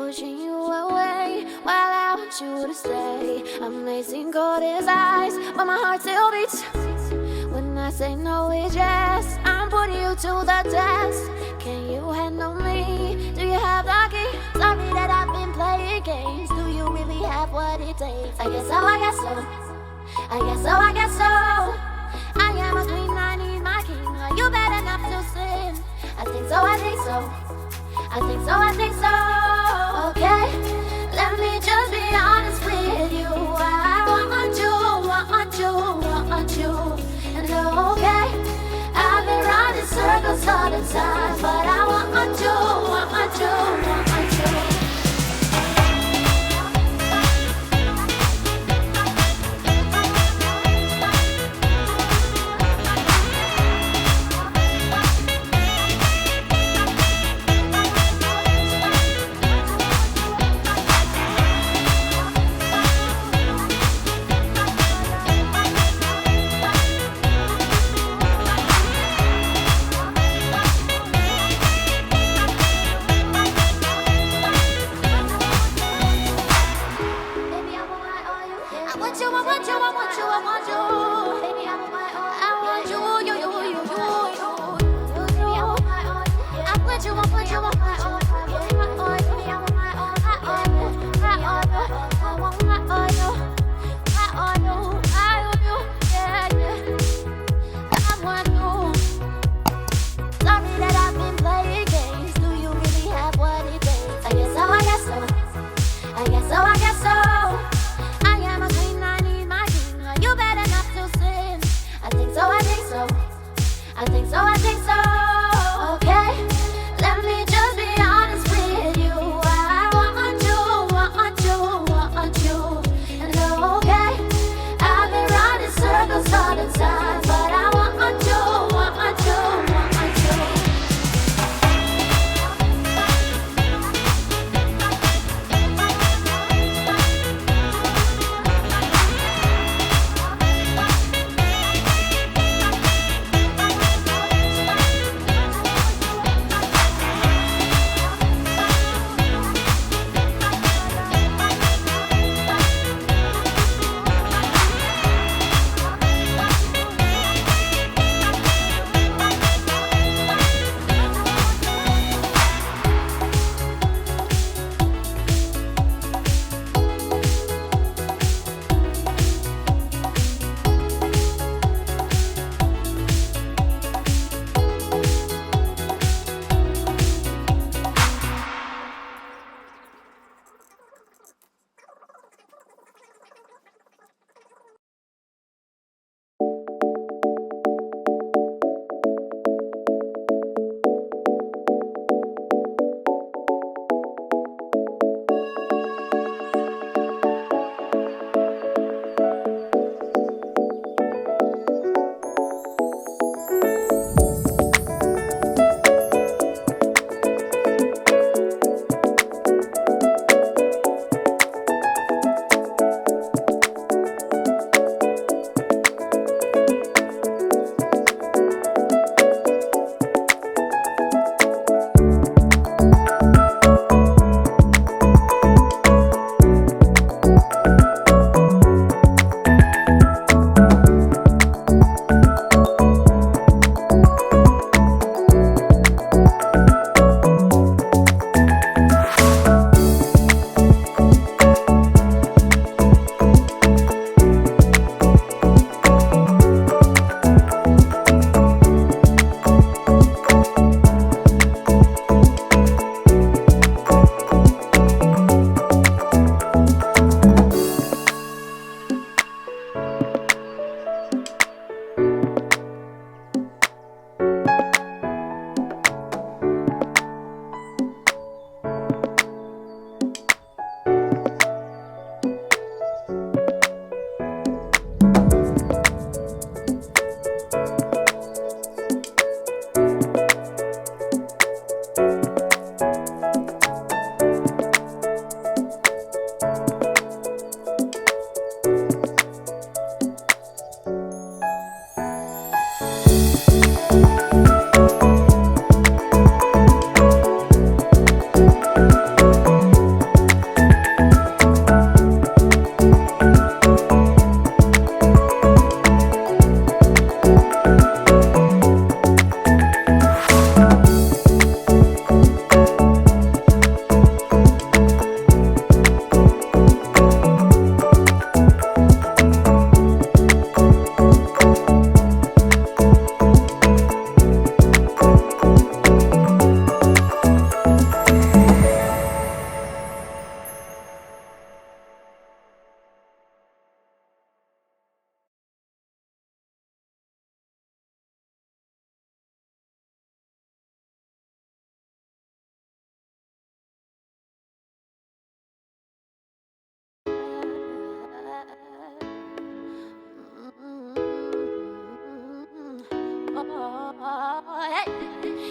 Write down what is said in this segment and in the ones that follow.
pushing you away while I want you to stay. Amazing cold as ice, but my heart still beats. When I say no, it's yes. I'm putting you to the test. Can you handle me? Do you have the key? Sorry that I've been playing games. Do you really have what it takes? I guess so, I guess so. I guess so, I guess so. I am a queen, I need my king. Are you bad enough to sin? I think so, I think so. I think so, I think so. Okay, let me just be honest with you. I want you, want you, want you. And okay, I've been running circles all the time, but I want you, want you, want you.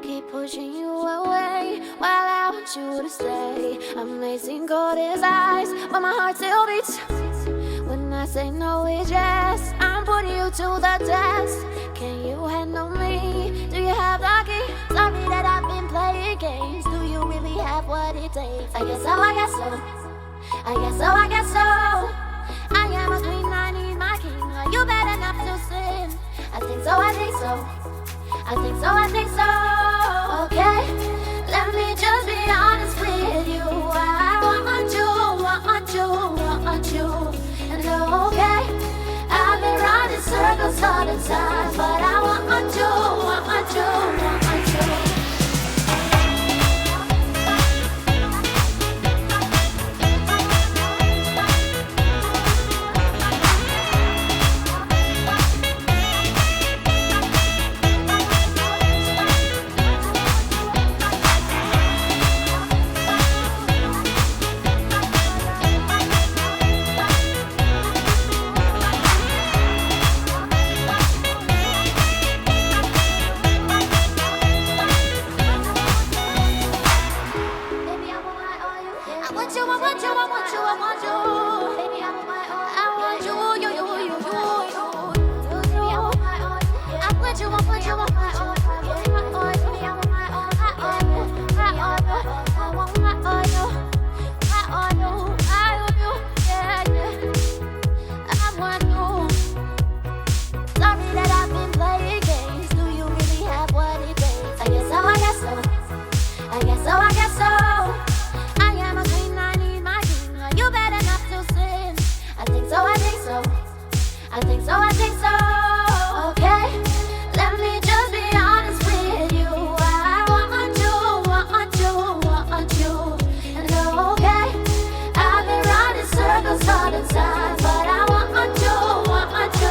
Keep pushing you away while I want you to stay. Amazing gold is eyes, but my heart still beats. When I say no, it's yes. I'm putting you to the test. Can you handle me? Do you have the key? Sorry that I've been playing games. Do you really have what it takes? I guess so, I guess so. I guess so, I guess so. I am a queen, I need my king. Are you bad enough to sin? I think so, I think so. I think so, I think so. Okay, let me just be honest with you. I want you, want you, want you. And okay, I've been running circles all the time, but I want you, want you, want you. I think so, I think so. Okay, let me just be honest with you. I want you, want you, want you. And okay, I've been running circles all the time, but I want you, want you, want you.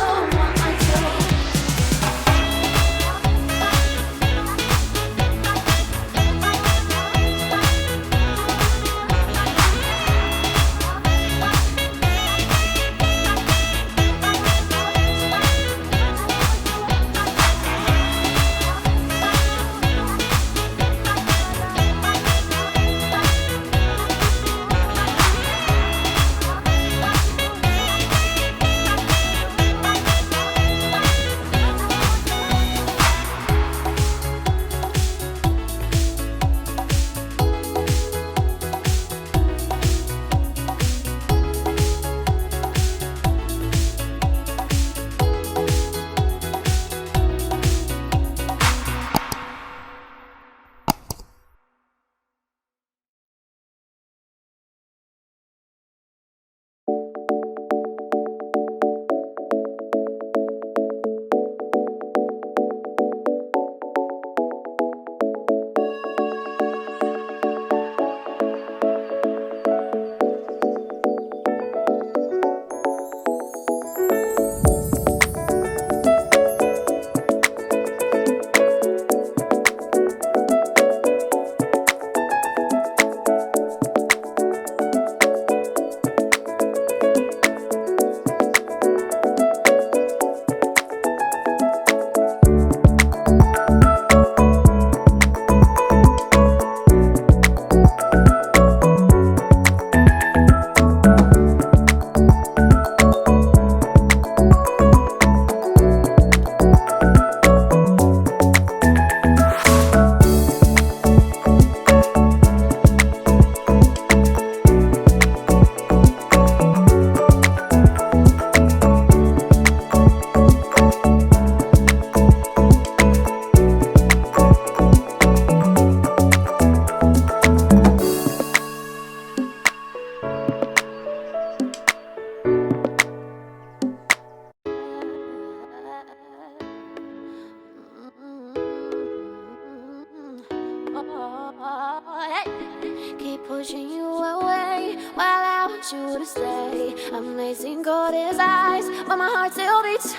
Keep pushing you away while I want you to stay. Amazing gold is eyes, but my heart still beats.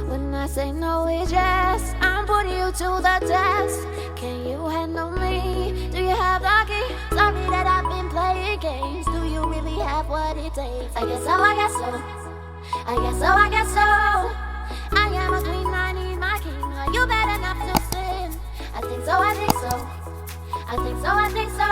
When I say no, it's yes. I'm putting you to the test. Can you handle me? Do you have the key? Sorry that I've been playing games. Do you really have what it takes? I guess so, I guess so. I guess so, I guess so. I am a queen, I need my king. Are you better? I think so, I think so.